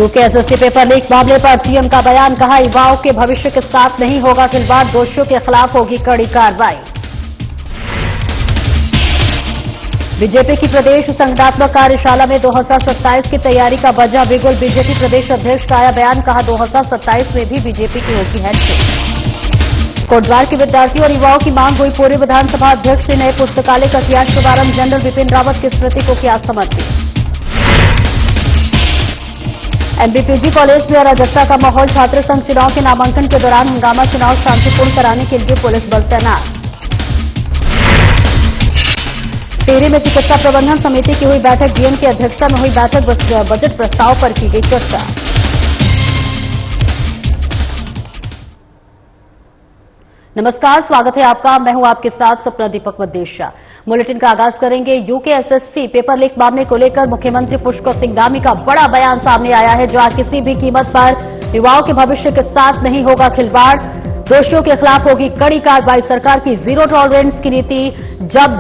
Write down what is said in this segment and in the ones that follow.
UKSSC paper leak मामले पर CM का बयान, कहा युवाओं के भविष्य के साथ नहीं होगा खिलवाड़, दोषियों के खिलाफ होगी कड़ी कार्रवाई। बीजेपी की प्रदेश संगठनात्मक कार्यशाला में 2027 की तैयारी का बजा बिगुल, बीजेपी प्रदेश अध्यक्ष का आया बयान, कहा 2027 में भी बीजेपी की होगी हैंडशेक। कोटद्वार के विद्यार्थियों और युवाओं की मांग हुई, पूर्व विधानसभा अध्यक्ष ने नए पुस्तकालय का किया शुभारंभ, जनरल विपिन रावत की स्मृति को किया समर्पित। एमबीपीजी कॉलेज में अराजकता का माहौल, छात्र संघ चुनाव के नामांकन के दौरान हंगामा, चुनाव शांतिपूर्ण कराने के लिए पुलिस बल तैनात। टिहरी में चिकित्सा प्रबंधन समिति की हुई बैठक, डीएम की अध्यक्षता में हुई बैठक, बजट प्रस्ताव पर की गई चर्चा। नमस्कार, स्वागत है आपका, मैं हूं आपके साथ सपना दीपक मद्देशा। बुलेटिन का आगाज करेंगे। यूकेएसएससी पेपर लीक मामले को लेकर मुख्यमंत्री पुष्कर सिंह धामी का बड़ा बयान सामने आया है, जहां किसी भी कीमत पर युवाओं के भविष्य के साथ नहीं होगा खिलवाड़, दोषियों के खिलाफ होगी कड़ी कार्रवाई। सरकार की जीरो टॉलरेंस की नीति, जब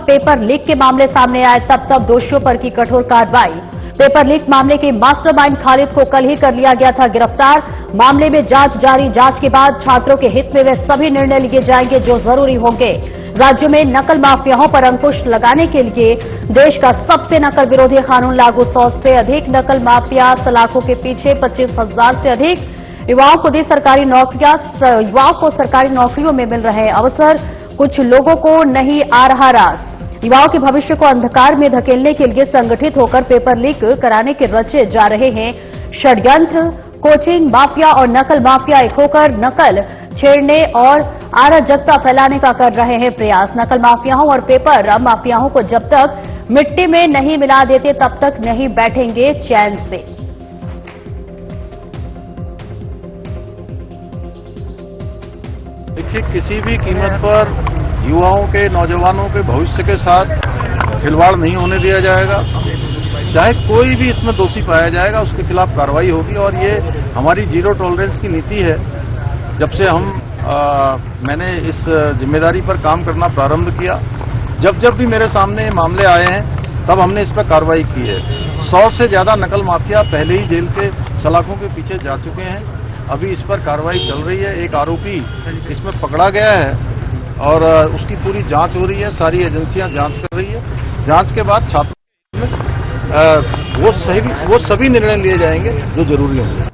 पेपर लीक के मामले सामने आए तब दोषियों पर की कठोर कार्रवाई। पेपर लीक मामले के मास्टरमाइंड खालिद को कल ही कर लिया गया था गिरफ्तार, मामले में जांच जारी, जांच के बाद छात्रों के हित में वे सभी निर्णय लिए जाएंगे जो जरूरी होंगे। राज्य में नकल माफियाओं पर अंकुश लगाने के लिए देश का सबसे नकल विरोधी कानून लागू, 100 से अधिक नकल माफिया सलाखों के पीछे, 25,000 से अधिक युवाओं को दी सरकारी नौकरियां, युवाओं को सरकारी नौकरियों में मिल रहे अवसर, कुछ लोगों को नहीं आ रहा रास। युवाओं के भविष्य को अंधकार में धकेलने के लिए संगठित होकर पेपर लीक कराने के रचे जा रहे हैं षड्यंत्र। कोचिंग माफिया और नकल माफिया एक होकर नकल छेड़ने और अराजकता फैलाने का कर रहे हैं प्रयास। नकल माफियाओं और पेपर माफियाओं को जब तक मिट्टी में नहीं मिला देते तब तक नहीं बैठेंगे चैन से। देखिए, किसी भी कीमत पर युवाओं के, नौजवानों के भविष्य के साथ खिलवाड़ नहीं होने दिया जाएगा। चाहे कोई भी इसमें दोषी पाया जाएगा, उसके खिलाफ कार्रवाई होगी और ये हमारी जीरो टॉलरेंस की नीति है। जब से मैंने इस जिम्मेदारी पर काम करना प्रारंभ किया, जब भी मेरे सामने मामले आए हैं तब हमने इस पर कार्रवाई की है। 100 से ज्यादा नकल माफिया पहले ही जेल के सलाखों के पीछे जा चुके हैं, अभी इस पर कार्रवाई चल रही है। एक आरोपी इसमें पकड़ा गया है और उसकी पूरी जांच हो रही है, सारी एजेंसियां जांच कर रही है। जांच के बाद छात्रों वो सभी निर्णय लिए जाएंगे जो जरूरी होंगे।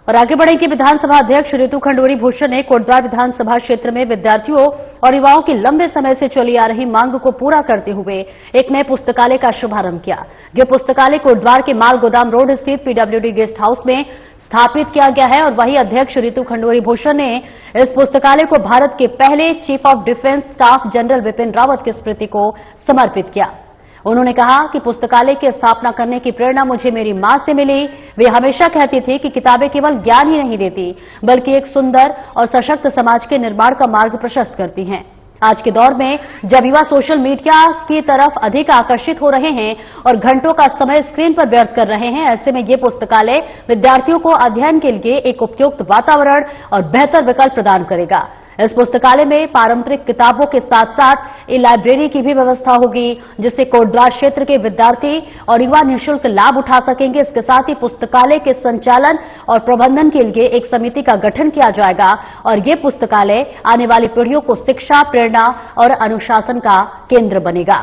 और आगे बढ़ेंगे। विधानसभा अध्यक्ष ऋतु खंडूरी भूषण ने कोटद्वार विधानसभा क्षेत्र में विद्यार्थियों और युवाओं की लंबे समय से चली आ रही मांग को पूरा करते हुए एक नए पुस्तकालय का शुभारंभ किया। यह पुस्तकालय कोटद्वार के माल गोदाम रोड स्थित पीडब्ल्यूडी गेस्ट हाउस में स्थापित किया गया है और वही अध्यक्ष ऋतु खंडूरी भूषण ने इस पुस्तकालय को भारत के पहले chief of defence staff general Vipin Rawat की स्मृति को समर्पित किया। उन्होंने कहा कि पुस्तकालय की स्थापना करने की प्रेरणा मुझे मेरी मां से मिली। वे हमेशा कहती थी कि किताबें केवल ज्ञान ही नहीं देती, बल्कि एक सुंदर और सशक्त समाज के निर्माण का मार्ग प्रशस्त करती हैं। आज के दौर में जब युवा सोशल मीडिया की तरफ अधिक आकर्षित हो रहे हैं और घंटों का समय स्क्रीन पर व्यर्थ कर रहे हैं, ऐसे में ये पुस्तकालय विद्यार्थियों को अध्ययन के लिए एक उपयुक्त वातावरण और बेहतर विकल्प प्रदान करेगा। इस पुस्तकालय में पारंपरिक किताबों के साथ साथ ई लाइब्रेरी की भी व्यवस्था होगी, जिससे कोटद्वार क्षेत्र के विद्यार्थी और युवा निःशुल्क लाभ उठा सकेंगे। इसके साथ ही पुस्तकालय के संचालन और प्रबंधन के लिए एक समिति का गठन किया जाएगा और ये पुस्तकालय आने वाली पीढ़ियों को शिक्षा, प्रेरणा और अनुशासन का केंद्र बनेगा।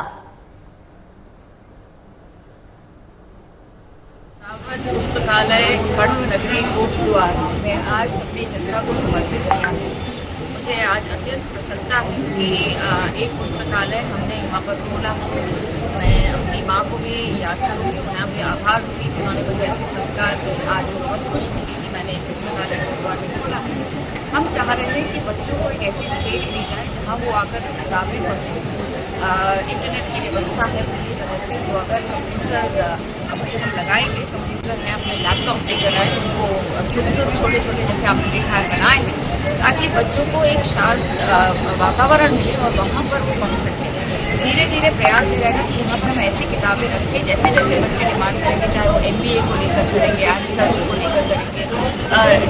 पुस्तकालय पढ़ नगरी कोटद्वार में आज अपनी जनता को समर्पित किया है। मुझे आज अत्यंत प्रसन्नता है कि एक पुस्तकालय हमने यहाँ पर खोला। मैं अपनी माँ को भी याद करूँगी, उन्हें भी आभार दूंगी कि उन्होंने मुझे ऐसे संस्कार दी। आज बहुत खुश हूँ कि मैंने पुस्तकालय कोटद्वार में खोला है। हम चाह रहे हैं कि बच्चों को एक ऐसी स्टेज दी जाए जहाँ वो आकर किताबें पढ़ें। इंटरनेट की व्यवस्था है पूरी तरह से, तो अगर कंप्यूटर अपने हम लगाएंगे, कंप्यूटर है अपने लैपटॉप लेकर आए, उनको क्यूबिकल्स छोटे छोटे जैसे आपने देखा है बनाएंगे, ताकि बच्चों को एक शांत वातावरण मिले और वहाँ पर वो पढ़ सकें। धीरे धीरे प्रयास किया जाएगा कि यहाँ पर हम ऐसी किताबें रखें जैसे जैसे बच्चे डिमांड करेंगे, चाहे वो MBA को लेकर करेंगे, एग्रीकल्चर को लेकर करेंगे,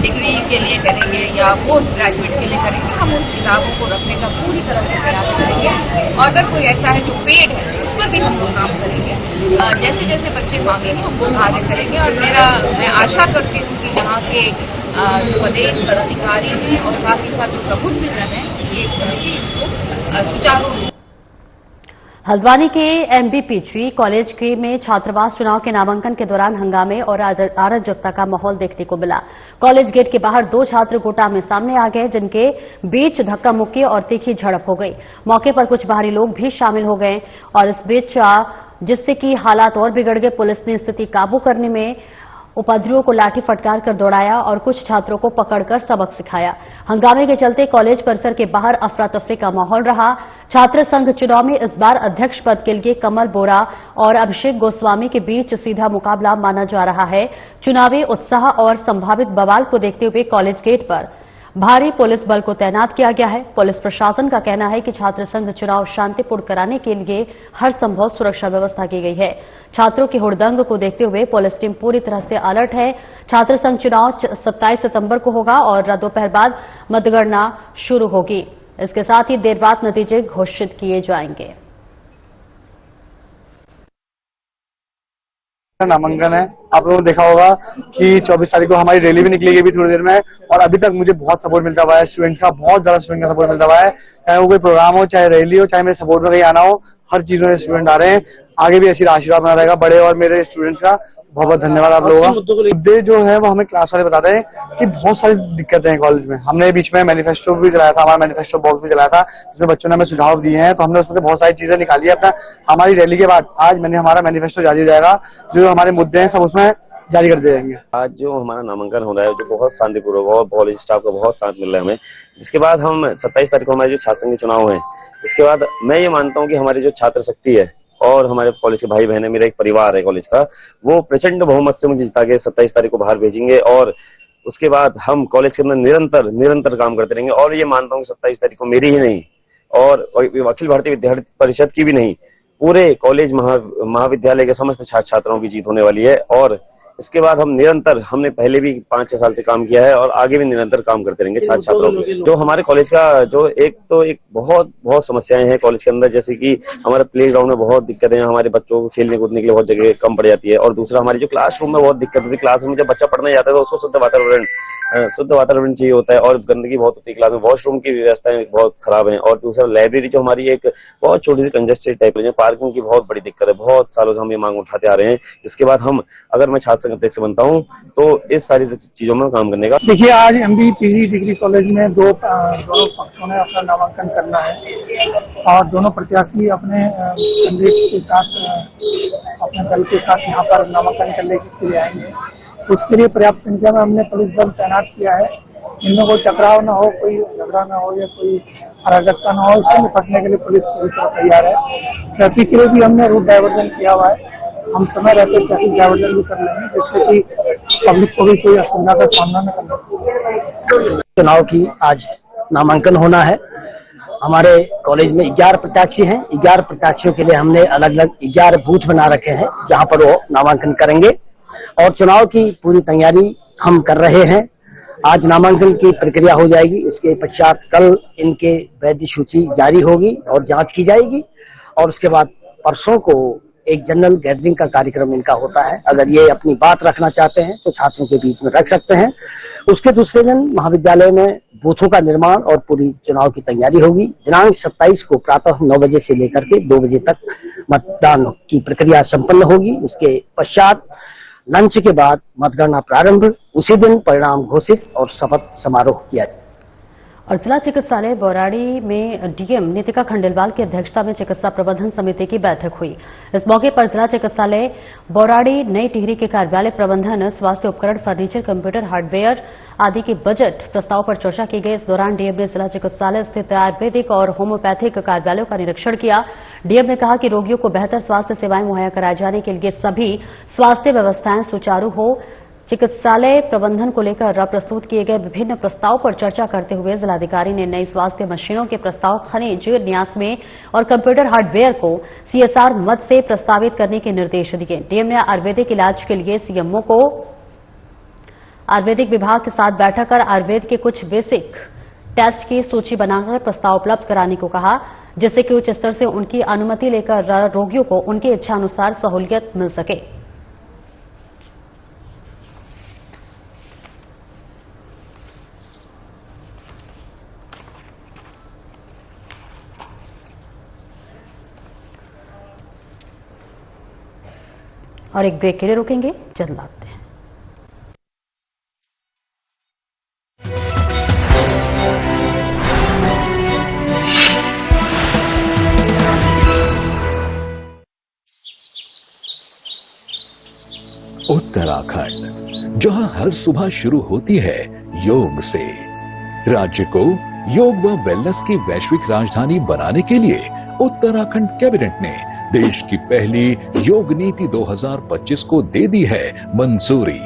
डिग्री के लिए करेंगे या पोस्ट ग्रेजुएट के लिए करेंगे, हम उन किताबों को रखने का पूरी तरह से प्रयास करेंगे। और अगर कोई ऐसा है जो पेड है, उस पर भी हम लोग काम करेंगे। जैसे जैसे बच्चे मांगेंगे हम वो कार्य करेंगे और मैं आशा करती हूँ कि यहाँ के जो प्रदेश पदाधिकारी हैं और साथ ही साथ जो प्रबुद्धजन है ये सभी इसको सुचारू। हल्द्वानी के एमबीपीजी कॉलेज के में छात्रावास चुनाव के नामांकन के दौरान हंगामे और अराजकता का माहौल देखने को मिला। कॉलेज गेट के बाहर 2 छात्र गोटा में सामने आ गए, जिनके बीच धक्का मुक्की और तीखी झड़प हो गई। मौके पर कुछ बाहरी लोग भी शामिल हो गए और इस बीच जिससे कि हालात और बिगड़ गए। पुलिस ने स्थिति काबू करने में उपद्रवियों को लाठी फटकार कर दौड़ाया और कुछ छात्रों को पकड़कर सबक सिखाया। हंगामे के चलते कॉलेज परिसर के बाहर अफरा तफरी का माहौल रहा। छात्र संघ चुनाव में इस बार अध्यक्ष पद के लिए कमल बोरा और अभिषेक गोस्वामी के बीच सीधा मुकाबला माना जा रहा है। चुनावी उत्साह और संभावित बवाल को देखते हुए कॉलेज गेट पर भारी पुलिस बल को तैनात किया गया है। पुलिस प्रशासन का कहना है कि छात्र संघ चुनाव शांतिपूर्ण कराने के लिए हर संभव सुरक्षा व्यवस्था की गई है। छात्रों की हुड़दंग को देखते हुए पुलिस टीम पूरी तरह से अलर्ट है। छात्र संघ चुनाव 27 सितंबर को होगा और दोपहर बाद मतगणना शुरू होगी। इसके साथ ही देर बाद नतीजे घोषित किए जाएंगे। नामांकन है, आप लोगों ने देखा होगा कि 24 तारीख को हमारी रैली भी निकलेगी अभी थोड़ी देर में, और अभी तक मुझे बहुत सपोर्ट मिलता हुआ है स्टूडेंट का, बहुत ज्यादा स्टूडेंट का सपोर्ट मिलता हुआ है। चाहे वो कोई प्रोग्राम हो, चाहे रैली हो, चाहे मेरे सपोर्ट में कहीं आना हो, हर चीज में स्टूडेंट आ रहे हैं। आगे भी ऐसी आशीर्वाद बना रहेगा बड़े और मेरे स्टूडेंट्स का। बहुत बहुत धन्यवाद आप लोगों का। मुद्दे जो है वो हमें क्लास वाले बताते हैं कि बहुत सारी दिक्कतें हैं कॉलेज में। हमने बीच में मैनिफेस्टो भी चलाया था, हमारा मैनिफेस्टो बॉक्स भी चलाया था, जिसमें बच्चों ने हमें सुझाव दिए हैं, तो हमने उसमें से बहुत सारी चीजें निकाली है। अपना हमारी रैली के बाद आज हमारा मैनिफेस्टो जारी हो जाएगा, जो हमारे मुद्दे हैं सब उसमें जारी कर दिए जाएंगे। आज जो हमारा नामांकन हो रहा है, जो बहुत शांतिपूर्वक और कॉलेज स्टाफ का बहुत साथ मिल रहा है हमें, जिसके बाद हम 27 तारीख को हमारे जो छात्र संघ के चुनाव है, इसके बाद मैं ये मानता हूँ कि हमारी जो छात्र शक्ति है और हमारे कॉलेज के भाई बहन है, मेरा एक परिवार है कॉलेज का, वो प्रचंड बहुमत से मुझे जिता के 27 तारीख को बाहर भेजेंगे और उसके बाद हम कॉलेज के अंदर निरंतर काम करते रहेंगे। और ये मानता हूँ कि 27 तारीख को मेरी ही नहीं और अखिल भारतीय विद्यार्थी परिषद की भी नहीं, पूरे कॉलेज महाविद्यालय के समस्त छात्र छात्राओं की जीत होने वाली है। और इसके बाद हम निरंतर, हमने पहले भी 5-6 साल से काम किया है और आगे भी निरंतर काम करते रहेंगे छात्र छात्राओं के। जो हमारे कॉलेज का जो एक बहुत समस्याएं हैं कॉलेज के अंदर, जैसे कि हमारे प्ले ग्राउंड में बहुत दिक्कतें हैं, हमारे बच्चों को खेलने कूदने के लिए बहुत जगह कम पड़ जाती है। और दूसरा हमारी जो क्लासरूम में बहुत दिक्कत होती है, क्लासरूम में जब बच्चा पढ़ने जाता है तो उसको शुद्ध वातावरण चाहिए होता है और गंदगी बहुत होती है क्लास में, वॉशरूम की व्यवस्थाएं बहुत खराब है। और दूसरा लाइब्रेरी जो हमारी एक बहुत छोटी सी कंजेस्टेड टाइप है, पार्किंग की बहुत बड़ी दिक्कत है, बहुत सालों से हम ये मांग उठाते आ रहे हैं। इसके बाद हम, अगर मैं छात्र संघ अध्यक्ष बनता हूँ तो इस सारी चीजों में काम करने का। देखिए, आज एमबीपीजी डिग्री कॉलेज में दोनों पक्षों ने अपना नामांकन करना है और दोनों प्रत्याशी अपने कैंडिडेट के साथ, अपने दल के साथ यहाँ पर नामांकन करने के लिए आएंगे। उसके लिए पर्याप्त संख्या में हमने पुलिस बल तैनात किया है। इनमें कोई टकराव न हो, कोई झगड़ा न हो या कोई अराजकता न हो, इससे निपटने के लिए पुलिस पूरी तरह तैयार है। ट्रैफिक के लिए भी हमने रूट डायवर्जन किया हुआ है, हम समय रहते ट्रैफिक डायवर्जन भी कर लेंगे, जिससे कि पब्लिक को भी कोई असुविधा का सामना न करना पड़े। चुनाव की आज नामांकन होना है। हमारे कॉलेज में 11 प्रत्याशी हैं। 11 प्रत्याशियों के लिए हमने अलग अलग 11 बूथ बना रखे हैं, जहां पर वो नामांकन करेंगे और चुनाव की पूरी तैयारी हम कर रहे हैं। आज नामांकन की प्रक्रिया हो जाएगी, इसके पश्चात कल इनके वैध सूची जारी होगी और जांच की जाएगी और उसके बाद परसों को एक जनरल गैदरिंग का कार्यक्रम इनका होता है। अगर ये अपनी बात रखना चाहते हैं तो छात्रों के बीच में रख सकते हैं। उसके दूसरे दिन महाविद्यालय में बूथों का निर्माण और पूरी चुनाव की तैयारी होगी। दिनांक 27 को प्रातः 9 बजे से लेकर के 2 बजे तक मतदान की प्रक्रिया संपन्न होगी। उसके पश्चात लंच के बाद मतगणना प्रारंभ, उसी दिन परिणाम घोषित और शपथ समारोह किया जाए। और जिला चिकित्सालय बौराड़ी में डीएम नीतिका खंडेलवाल की अध्यक्षता में चिकित्सा प्रबंधन समिति की बैठक हुई। इस मौके पर जिला चिकित्सालय बौराड़ी नई टिहरी के कार्यालय प्रबंधन, स्वास्थ्य उपकरण, फर्नीचर, कंप्यूटर, हार्डवेयर आदि के बजट प्रस्ताव पर चर्चा की गई। इस दौरान डीएम ने जिला चिकित्सालय स्थित आयुर्वेदिक और होम्योपैथिक कार्यालयों का निरीक्षण किया। डीएम ने कहा कि रोगियों को बेहतर स्वास्थ्य सेवाएं मुहैया कराए जाने के लिए सभी स्वास्थ्य व्यवस्थाएं सुचारू हो। चिकित्सालय प्रबंधन को लेकर प्रस्तुत किए गए विभिन्न प्रस्ताव पर चर्चा करते हुए जिलाधिकारी ने नई स्वास्थ्य मशीनों के प्रस्ताव, खनिज न्यास में और कंप्यूटर हार्डवेयर को सीएसआर मद से प्रस्तावित करने के निर्देश दिए। डीएम ने आयुर्वेदिक इलाज के लिए सीएमओ को आयुर्वेदिक विभाग के साथ बैठक कर आयुर्वेद के कुछ बेसिक टेस्ट की सूची बनाकर प्रस्ताव उपलब्ध कराने को कहा। जिससे कि उच्च स्तर से उनकी अनुमति लेकर रोगियों को उनकी इच्छानुसार सहूलियत मिल सके। और एक ब्रेक के लिए रुकेंगे, जल्द लौटते हैं। उत्तराखंड, जहां हर सुबह शुरू होती है योग से। राज्य को योग व वेलनेस की वैश्विक राजधानी बनाने के लिए उत्तराखंड कैबिनेट ने देश की पहली योग नीति 2025 को दे दी है मंजूरी।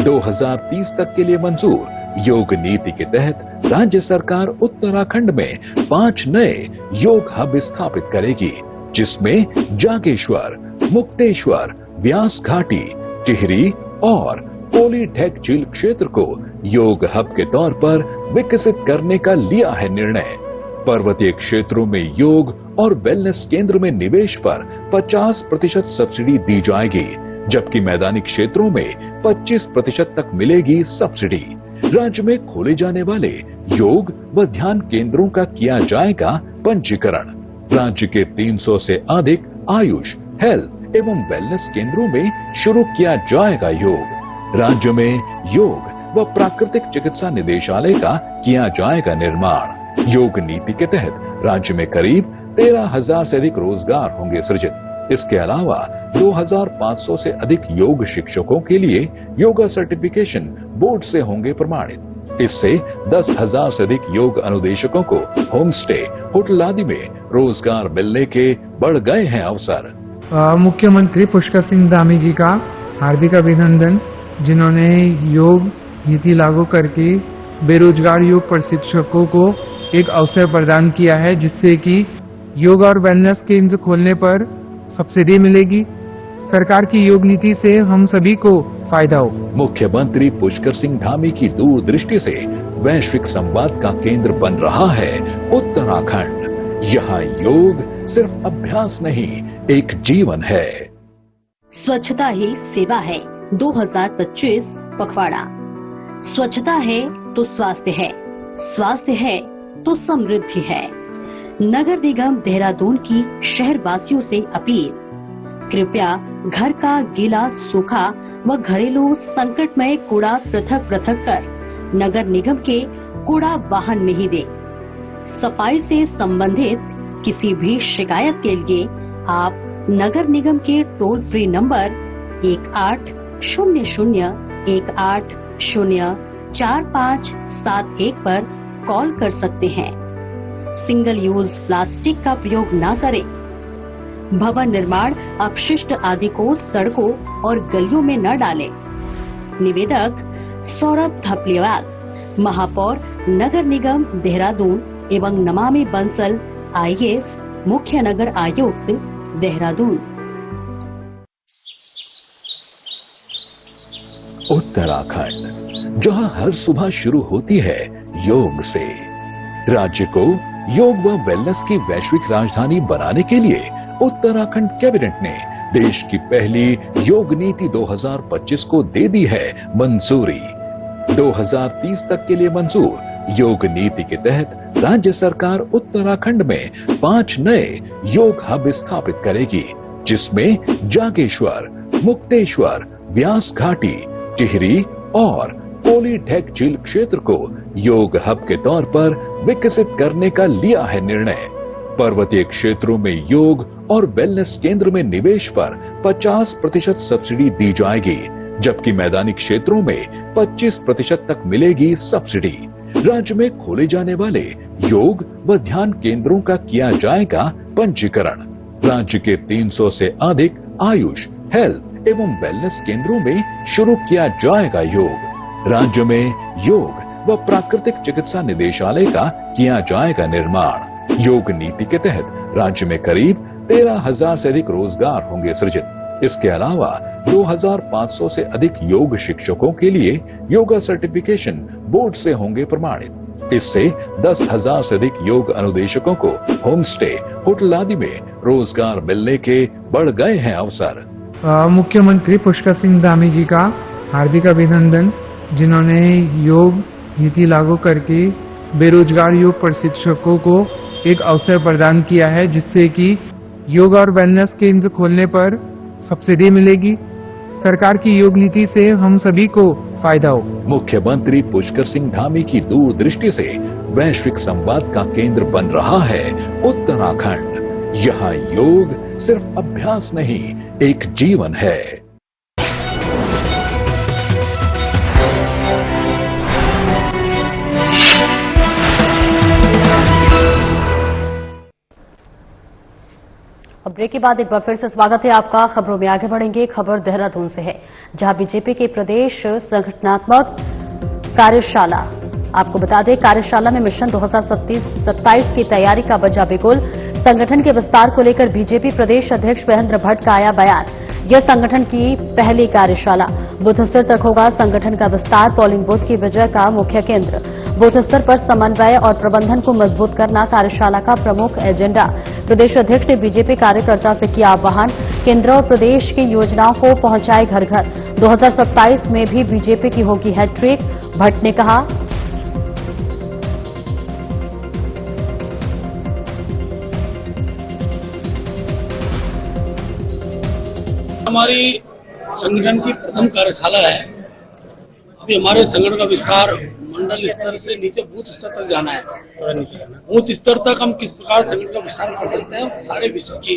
2030 तक के लिए मंजूर योग नीति के तहत राज्य सरकार उत्तराखंड में 5 नए योग हब स्थापित करेगी, जिसमें जागेश्वर, मुक्तेश्वर, व्यास घाटी, टिहरी और पोलीढेक झील क्षेत्र को योग हब के तौर पर विकसित करने का लिया है निर्णय। पर्वतीय क्षेत्रों में योग और वेलनेस केंद्र में निवेश पर 50% सब्सिडी दी जाएगी, जबकि मैदानी क्षेत्रों में 25% तक मिलेगी सब्सिडी। राज्य में खोले जाने वाले योग व ध्यान केंद्रों का किया जाएगा पंजीकरण। राज्य के 300 से अधिक आयुष, हेल्थ एवं वेलनेस केंद्रों में शुरू किया जाएगा योग। राज्य में योग व प्राकृतिक चिकित्सा निदेशालय का किया जाएगा निर्माण। योग नीति के तहत राज्य में करीब 13,000 से अधिक रोजगार होंगे सृजित। इसके अलावा 2,500 से अधिक योग शिक्षकों के लिए योगा सर्टिफिकेशन बोर्ड से होंगे प्रमाणित। इससे 10,000 से अधिक योग अनुदेशकों को होम स्टे, होटल आदि में रोजगार मिलने के बढ़ गए हैं अवसर। मुख्यमंत्री पुष्कर सिंह धामी जी का हार्दिक अभिनंदन, जिन्होंने योग नीति लागू करके बेरोजगार योग प्रशिक्षकों को एक अवसर प्रदान किया है, जिससे कि योग और वेलनेस केंद्र खोलने पर सब्सिडी मिलेगी। सरकार की योग नीति से हम सभी को फायदा हो। मुख्यमंत्री पुष्कर सिंह धामी की दूरदृष्टि से वैश्विक संवाद का केंद्र बन रहा है उत्तराखंड। यहाँ योग सिर्फ अभ्यास नहीं, एक जीवन है। स्वच्छता ही सेवा है 2025 पखवाड़ा। स्वच्छता है तो स्वास्थ्य है, स्वास्थ्य है तो समृद्धि है। नगर निगम देहरादून की शहर वासियों से अपील, कृपया घर का गीला, सूखा व घरेलू संकटमय कूड़ा पृथक पृथक कर नगर निगम के कूड़ा वाहन में ही दे। सफाई से संबंधित किसी भी शिकायत के लिए आप नगर निगम के टोल फ्री नंबर 1800-1804-571 पर कॉल कर सकते हैं। सिंगल यूज प्लास्टिक का प्रयोग न करें। भवन निर्माण अपशिष्ट आदि को सड़कों और गलियों में न डालें। निवेदक सौरभ थपलियाल, महापौर नगर निगम देहरादून एवं नमामि बंसल IAS मुख्य नगर आयुक्त देहरादून। उत्तराखंड, जहां हर सुबह शुरू होती है योग से। राज्य को योग व वेलनेस की वैश्विक राजधानी बनाने के लिए उत्तराखंड कैबिनेट ने देश की पहली योग नीति 2025 को दे दी है मंजूरी। 2030 तक के लिए मंजूर योग नीति के तहत राज्य सरकार उत्तराखंड में 5 नए योग हब स्थापित करेगी, जिसमें जागेश्वर, मुक्तेश्वर, व्यास घाटी, टिहरी और पोलीढेक झील क्षेत्र को योग हब के तौर पर विकसित करने का लिया है निर्णय। पर्वतीय क्षेत्रों में योग और वेलनेस केंद्र में निवेश पर 50% सब्सिडी दी जाएगी, जबकि मैदानी क्षेत्रों में 25% तक मिलेगी सब्सिडी। राज्य में खोले जाने वाले योग व ध्यान केंद्रों का किया जाएगा पंजीकरण। राज्य के 300 से अधिक आयुष, हेल्थ एवं वेलनेस केंद्रों में शुरू किया जाएगा योग। राज्य में योग व प्राकृतिक चिकित्सा निदेशालय का किया जाएगा निर्माण। योग नीति के तहत राज्य में करीब 13,000 से अधिक रोजगार होंगे सृजित। इसके अलावा 2,500 से अधिक योग शिक्षकों के लिए योगा सर्टिफिकेशन बोर्ड से होंगे प्रमाणित। इससे 10,000 से अधिक योग अनुदेशकों को होम स्टे, होटल आदि में रोजगार मिलने के बढ़ गए हैं अवसर। मुख्यमंत्री पुष्कर सिंह धामी जी का हार्दिक अभिनंदन, जिन्होंने योग नीति लागू करके बेरोजगार योग प्रशिक्षकों को एक अवसर प्रदान किया है, जिससे कि योग और वेलनेस केंद्र खोलने पर सब्सिडी मिलेगी। सरकार की योग नीति से हम सभी को फायदा हो। मुख्यमंत्री पुष्कर सिंह धामी की दूरदृष्टि से वैश्विक संवाद का केंद्र बन रहा है उत्तराखंड। यहाँ योग सिर्फ अभ्यास नहीं, एक जीवन है। अब ब्रेक के बाद एक बार फिर से स्वागत है आपका। खबरों में आगे बढ़ेंगे। खबर देहरादून से है, जहां बीजेपी के प्रदेश संगठनात्मक कार्यशाला, आपको बता दें, कार्यशाला में मिशन 2027 की तैयारी का बजा बिगुल। संगठन के विस्तार को लेकर बीजेपी प्रदेश अध्यक्ष महेंद्र भट्ट का आया बयान। यह संगठन की पहली कार्यशाला। बूथ स्तर तक होगा संगठन का विस्तार। पोलिंग बूथ की विजय का मुख्य केंद्र। बूथ स्तर पर समन्वय और प्रबंधन को मजबूत करना कार्यशाला का प्रमुख एजेंडा। प्रदेश अध्यक्ष ने बीजेपी कार्यकर्ता से किया आह्वान, केंद्र और प्रदेश की योजनाओं को पहुंचाए घर घर। 2027 में भी बीजेपी की होगी हैट्रिक, भट्ट ने कहा। हमारी संगठन की प्रथम कार्यशाला है। अभी हमारे संगठन का विस्तार मंडल स्तर से नीचे बूथ स्तर तक जाना है। बूथ स्तर तक हम किस प्रकार संगठन का विस्तार कर सकते हैं, सारे विषय की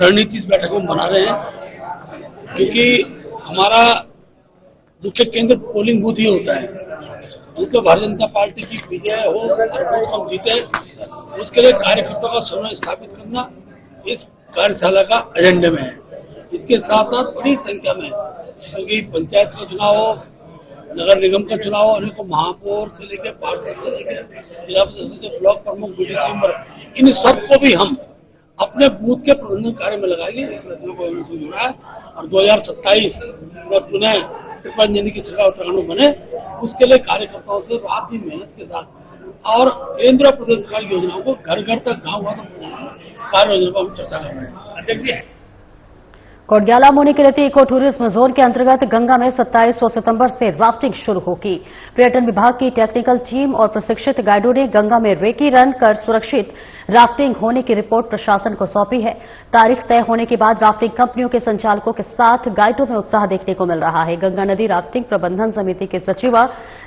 रणनीति इस बैठक में बना रहे हैं, क्योंकि हमारा मुख्य केंद्र पोलिंग बूथ ही होता है। उनको भारतीय जनता पार्टी की विजय हो और हम जीते, उसके लिए कार्यकर्ताओं का समन्वय स्थापित करना इस कार्यशाला का एजेंडे में है। इसके साथ साथ बड़ी संख्या में, क्योंकि पंचायत का चुनाव हो, नगर निगम का चुनाव हो, अनेकों महापौर से लेकर पार्षद से लेकर जिला परिषद, ब्लॉक प्रमुख, बीडीसी मेंबर, इन सबको भी हम अपने बूथ के प्रबंधन कार्य में लगाएंगे। इस रचना को जुड़ा है और 2027 में पुनः कृपांजलि की सरकार उत्तराखंड में बने, उसके लिए कार्यकर्ताओं से रात दिन मेहनत के साथ और केंद्र और प्रदेश सरकार की योजनाओं को घर घर तक, गाँव गाँव तक कार्य योजना पर हम चर्चा कर रहे हैं। अध्यक्ष जी, कोटग्याला मोनिकिरती इको टूरिज्म जोन के अंतर्गत गंगा में 27 सितंबर से राफ्टिंग शुरू होगी। पर्यटन विभाग की टेक्निकल टीम और प्रशिक्षित गाइडों ने गंगा में रेकी रन कर सुरक्षित राफ्टिंग होने की रिपोर्ट प्रशासन को सौंपी है। तारीख तय होने के बाद राफ्टिंग कंपनियों के संचालकों के साथ गाइडों में उत्साह देखने को मिल रहा है। गंगा नदी राफ्टिंग प्रबंधन समिति के सचिव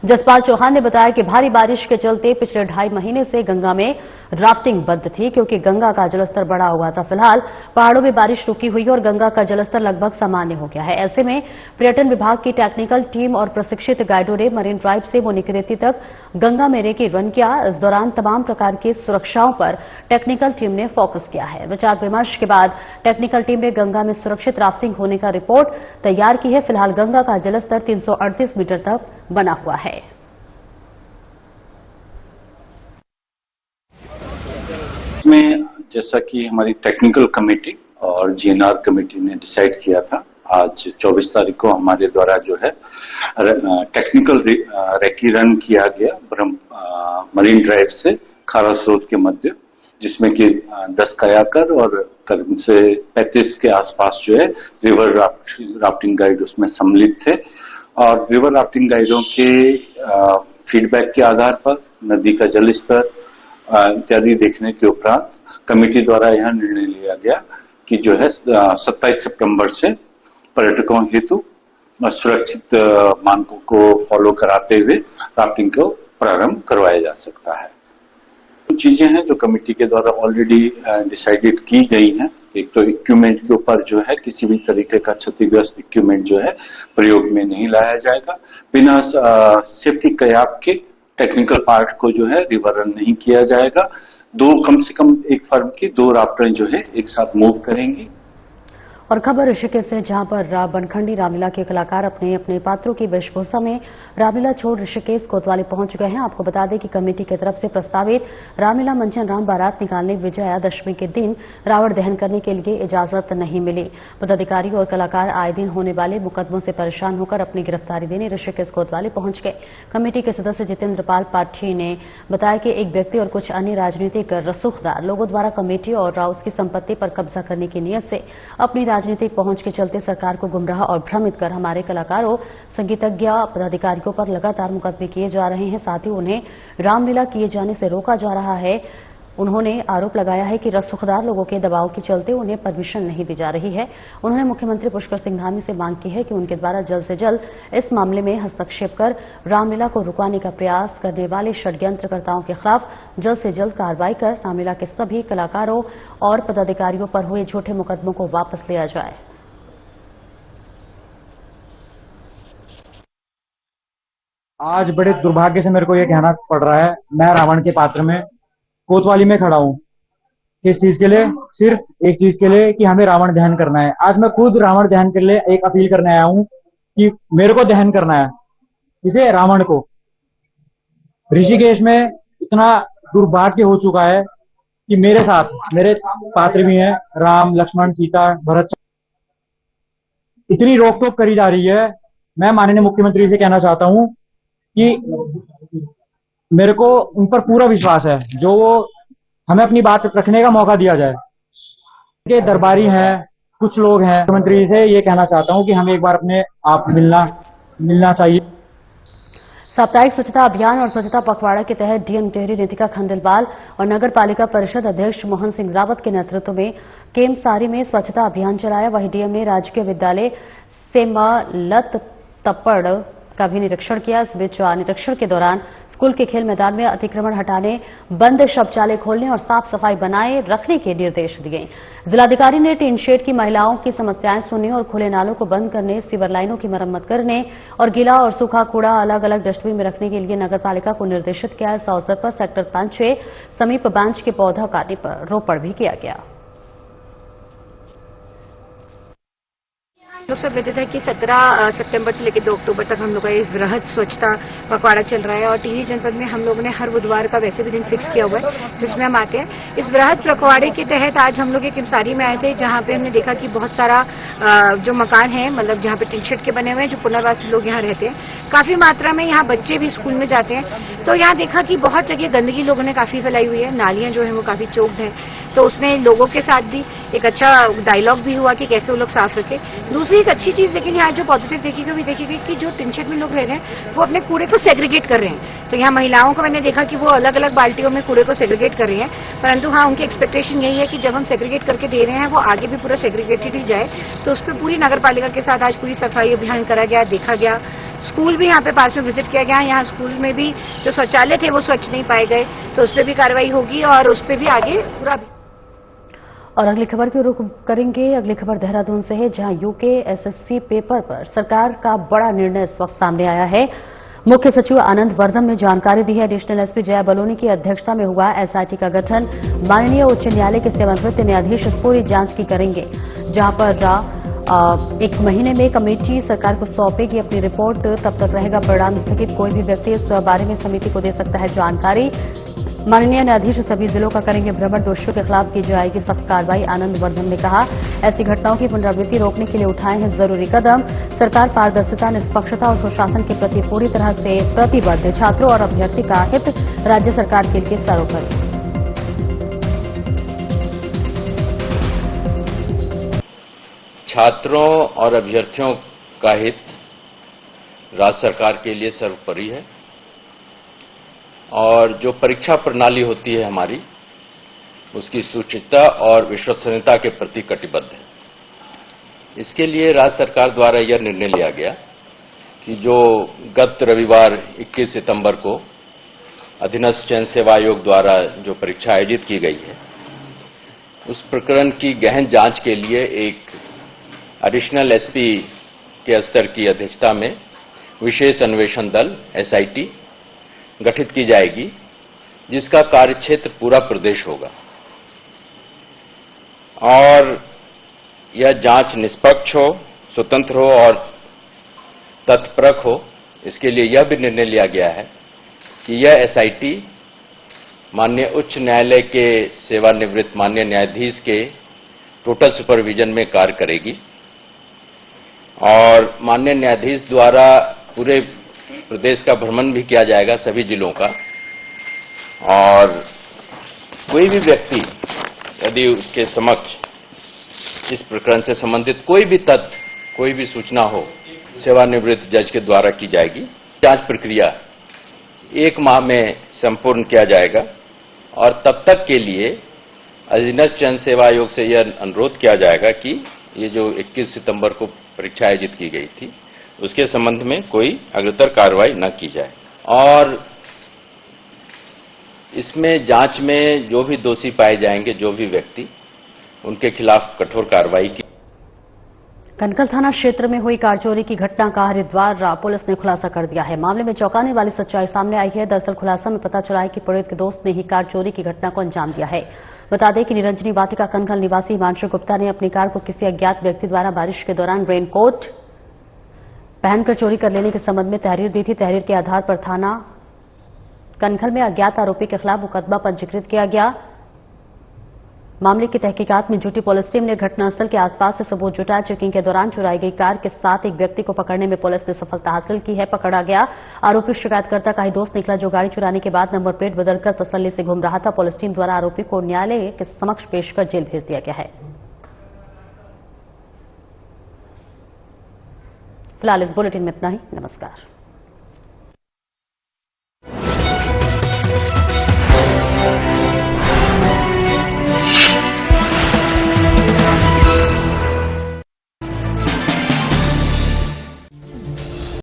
जसपाल चौहान ने बताया कि भारी बारिश के चलते पिछले 2.5 महीने से गंगा में राफ्टिंग बंद थी, क्योंकि गंगा का जलस्तर बढ़ा हुआ था। फिलहाल पहाड़ों में बारिश रुकी हुई है और गंगा का जलस्तर लगभग सामान्य हो गया है। ऐसे में पर्यटन विभाग की टेक्निकल टीम और प्रशिक्षित गाइडों ने मरीन ड्राइव से मोनिकिरती तक गंगा में रेकी रन किया। इस दौरान तमाम प्रकार की सुरक्षाओं पर टेक्निकल टीम ने फोकस किया है। विचार विमर्श के बाद टेक्निकल टीम ने गंगा में सुरक्षित राफ्टिंग होने का रिपोर्ट तैयार की है। फिलहाल गंगा का जलस्तर 338 मीटर तक बना हुआ है। इसमें जैसा कि हमारी टेक्निकल कमेटी और जीएनआर कमेटी ने डिसाइड किया था, आज 24 तारीख को हमारे द्वारा जो है टेक्निकल रेकी रन किया गया मरीन ड्राइव से खारा स्रोत के मध्य, जिसमें कि 10 कयाकर और करीब से 35 के आसपास जो है रिवर राफ्टिंग गाइड उसमें सम्मिलित थे। और रिवर राफ्टिंग गाइडों के फीडबैक के आधार पर नदी का जल स्तर इत्यादि देखने के उपरांत कमेटी द्वारा यह निर्णय लिया गया कि जो है 27 सितंबर से पर्यटकों हेतु सुरक्षित मानकों को फॉलो कराते हुए राफ्टिंग को प्रारंभ करवाया जा सकता है। कुछ चीजें हैं जो कमेटी के द्वारा ऑलरेडी डिसाइडेड की गई हैं। एक तो इक्विपमेंट के ऊपर जो है किसी भी तरीके का क्षतिग्रस्त इक्विपमेंट जो है प्रयोग में नहीं लाया जाएगा। बिना सेफ्टी कयाक के टेक्निकल पार्ट को जो है रिवर रन नहीं किया जाएगा। कम से कम एक फर्म की 2 राफ्टें जो है एक साथ मूव करेंगी। और खबर ऋषिकेश से, जहां पर बनखंडी रामलीला के कलाकार अपने अपने पात्रों की वेशभूषा में रामलीला छोड़ ऋषिकेश कोतवाली पहुंच गए हैं। आपको बता दें कि कमेटी की तरफ से प्रस्तावित रामलीला मंचन राम बारात निकालने विजयादशमी के दिन रावण दहन करने के लिए इजाजत नहीं मिली। पदाधिकारी और कलाकार आए दिन होने वाले मुकदमों से परेशान होकर अपनी गिरफ्तारी देने ऋषिकेश कोतवाली पहुंच गए। कमेटी के सदस्य जितेंद्र पाल पाठी ने बताया कि एक व्यक्ति और कुछ अन्य राजनीतिक रसूखदार लोगों द्वारा कमेटी और उसकी संपत्ति पर कब्जा करने की नीयत से अपनी राजनीतिक पहुंच के चलते सरकार को गुमराह और भ्रमित कर हमारे कलाकारों, संगीतज्ञ, पदाधिकारियों पर लगातार मुकदमे किए जा रहे हैं। साथ ही उन्हें रामलीला किए जाने से रोका जा रहा है। उन्होंने आरोप लगाया है कि रसूखदार लोगों के दबाव के चलते उन्हें परमिशन नहीं दी जा रही है। उन्होंने मुख्यमंत्री पुष्कर सिंह धामी से मांग की है कि उनके द्वारा जल्द से जल्द इस मामले में हस्तक्षेप कर रामलीला को रुकवाने का प्रयास करने वाले षड्यंत्रकर्ताओं के खिलाफ जल्द से जल्द कार्रवाई कर रामलीला के सभी कलाकारों और पदाधिकारियों पर हुए झूठे मुकदमों को वापस लिया जाए। आज बड़े दुर्भाग्य से मेरे को ये कहना पड़ रहा है, मैं रावण के पात्र में कोतवाली में खड़ा हूँ। किस चीज के लिए? सिर्फ एक चीज के लिए कि हमें रावण दहन करना है। आज मैं खुद रावण दहन के लिए एक अपील करने आया हूँ कि मेरे को दहन करना है, इसे रावण को। ऋषिकेश में इतना दुर्भाग्य हो चुका है कि मेरे साथ मेरे पात्र भी हैं, राम, लक्ष्मण, सीता, भरत। इतनी रोक टोक करी जा रही है। मैं माननीय मुख्यमंत्री से कहना चाहता हूँ कि मेरे को उन पर पूरा विश्वास है, जो वो हमें अपनी बात रखने का मौका दिया जाए। के दरबारी हैं, कुछ लोग हैं, मुख्यमंत्री से ये कहना चाहता हूं कि हमें एक बार अपने आप मिलना चाहिए। साप्ताहिक स्वच्छता अभियान और स्वच्छता पखवाड़ा के तहत डीएम टिहरी रितिका खंडेलवाल और नगर पालिका परिषद अध्यक्ष मोहन सिंह रावत के नेतृत्व में केमसारी में स्वच्छता अभियान चलाया। वहीं डीएम ने राजकीय विद्यालय सेमलत तप्पड़ का भी निरीक्षण किया। इस बीच निरीक्षण के दौरान स्कूल के खेल मैदान में अतिक्रमण हटाने, बंद शौचालय खोलने और साफ सफाई बनाए रखने के निर्देश दिए। जिलाधिकारी ने टीन शेड की महिलाओं की समस्याएं सुनी और खुले नालों को बंद करने, सीवर लाइनों की मरम्मत करने और गीला और सूखा कूड़ा अलग अलग डस्टबिन में रखने के लिए नगर पालिका को निर्देशित किया। इस अवसर पर सेक्टर 5-6 समीप बांझ के पौधा काटने पर रोपण भी किया गया। लोग सब कहते थे कि 17 सितंबर से लेकर 2 अक्टूबर तक हम लोग का इस बृहद स्वच्छता पखवाड़ा चल रहा है और टिहरी जनपद में हम लोगों ने हर बुधवार का वैसे भी दिन फिक्स किया हुआ है जिसमें हम आते हैं। इस बृहद पखवाड़े के तहत आज हम लोग एक किमसारी में आए थे, जहां पे हमने देखा कि बहुत सारा जो मकान है, मतलब जहां पे टिन शेड के बने हुए हैं, जो पुनर्वासी लोग यहाँ रहते हैं, काफी मात्रा में यहाँ बच्चे भी स्कूल में जाते हैं। तो यहाँ देखा कि बहुत जगह गंदगी लोगों ने काफी फैलाई हुई है, नालियां जो है वो काफी चोक्ड है। तो उसमें लोगों के साथ भी एक अच्छा डायलॉग भी हुआ कि कैसे वो लोग साफ रखें। दूसरी एक अच्छी चीज लेकिन यहाँ जो पॉजिटिव देखी गई कि जो टिन शेड में लोग रह रहे हैं वो अपने कूड़े को सेग्रीगेट कर रहे हैं। तो यहाँ महिलाओं को मैंने देखा कि वो अलग अलग बाल्टियों में कूड़े को सेग्रीगेट कर रही हैं, परंतु हाँ उनकी एक्सपेक्टेशन यही है कि जब हम सेग्रीगेट करके दे रहे हैं वो आगे भी पूरा सेग्रीगेटेड ही जाए। तो उस पर पूरी नगर पालिका के साथ आज पूरी सफाई अभियान करा गया, देखा गया। स्कूल भी यहाँ पे पास में विजिट किया गया। यहाँ स्कूल में भी जो शौचालय थे वो स्वच्छ नहीं पाए गए, तो उस पर भी कार्रवाई होगी और उस पर भी आगे पूरा। और अगली खबर की रुख करेंगे। अगली खबर देहरादून से है, जहां यूके एसएससी पेपर पर सरकार का बड़ा निर्णय इस वक्त सामने आया है। मुख्य सचिव आनंद वर्धन ने जानकारी दी है। एडिशनल एसपी जया बलोनी की अध्यक्षता में हुआ एसआईटी का गठन। माननीय उच्च न्यायालय के सेवानिवृत्त न्यायाधीश पूरी जांच की करेंगे, जहां पर 1 महीने में कमेटी सरकार को सौंपेगी अपनी रिपोर्ट। तब तक रहेगा परिणाम स्थगित। कोई भी व्यक्ति इस बारे में समिति को दे सकता है जानकारी। माननीय न्यायाधीश सभी जिलों का करेंगे भ्रमण। दोषियों के खिलाफ की जाएगी सख्त कार्रवाई। आनंद वर्धन ने कहा, ऐसी घटनाओं की पुनरावृत्ति रोकने के लिए उठाए हैं जरूरी कदम। सरकार पारदर्शिता, निष्पक्षता और सुशासन के प्रति पूरी तरह से प्रतिबद्ध। छात्रों और अभ्यर्थी का हित राज्य सरकार के लिए सर्वोपरि। छात्रों और अभ्यर्थियों का हित राज्य सरकार के लिए सर्वोपरि है और जो परीक्षा प्रणाली होती है हमारी, उसकी शुचिता और विश्वसनीयता के प्रति कटिबद्ध है। इसके लिए राज्य सरकार द्वारा यह निर्णय लिया गया कि जो गत रविवार 21 सितंबर को अधीनस्थ चयन सेवा आयोग द्वारा जो परीक्षा आयोजित की गई है, उस प्रकरण की गहन जांच के लिए एक एडिशनल एसपी के स्तर की अध्यक्षता में विशेष अन्वेषण दल एसआईटी गठित की जाएगी, जिसका कार्यक्षेत्र पूरा प्रदेश होगा। और यह जांच निष्पक्ष हो, स्वतंत्र हो और तथ्यपरक हो, इसके लिए यह भी निर्णय लिया गया है कि यह एसआईटी माननीय उच्च न्यायालय के सेवानिवृत्त माननीय न्यायाधीश के टोटल सुपरविजन में कार्य करेगी और माननीय न्यायाधीश द्वारा पूरे प्रदेश का भ्रमण भी किया जाएगा, सभी जिलों का। और कोई भी व्यक्ति यदि उसके समक्ष इस प्रकरण से संबंधित कोई भी तथ्य, कोई भी सूचना हो, सेवानिवृत्त जज के द्वारा की जाएगी। जांच प्रक्रिया 1 माह में संपूर्ण किया जाएगा और तब तक के लिए अधीनस्थ जन सेवा आयोग से यह अनुरोध किया जाएगा कि ये जो 21 सितंबर को परीक्षा आयोजित की गई थी उसके संबंध में कोई अग्रतर कार्रवाई न की जाए और इसमें जांच में जो भी दोषी पाए जाएंगे, जो भी व्यक्ति, उनके खिलाफ कठोर कार्रवाई की। कनकल थाना क्षेत्र में हुई कार चोरी की घटना का हरिद्वार पुलिस ने खुलासा कर दिया है। मामले में चौंकाने वाली सच्चाई सामने आई है। दरअसल खुलासा में पता चला है कि पीड़ित के दोस्त ने ही कार चोरी की घटना को अंजाम दिया है। बता दें कि निरंजनी वाटिका कनकल निवासी हिमांशु गुप्ता ने अपनी कार को किसी अज्ञात व्यक्ति द्वारा बारिश के दौरान रेनकोट पहनकर चोरी कर लेने के संबंध में तहरीर दी थी। तहरीर के आधार पर थाना कनखल में अज्ञात आरोपी के खिलाफ मुकदमा पंजीकृत किया गया। मामले की तहकीकात में जुटी पुलिस टीम ने घटनास्थल के आसपास से सबूत जुटाया। चेकिंग के दौरान चुराई गई कार के साथ एक व्यक्ति को पकड़ने में पुलिस ने सफलता हासिल की है। पकड़ा गया आरोपी शिकायतकर्ता का ही दोस्त निकला, जो गाड़ी चुराने के बाद नंबर प्लेट बदलकर तसल्ली से घूम रहा था। पुलिस टीम द्वारा आरोपी को न्यायालय के समक्ष पेश कर जेल भेज दिया गया है। फिलहाल इस बुलेटिन में इतना ही। नमस्कार।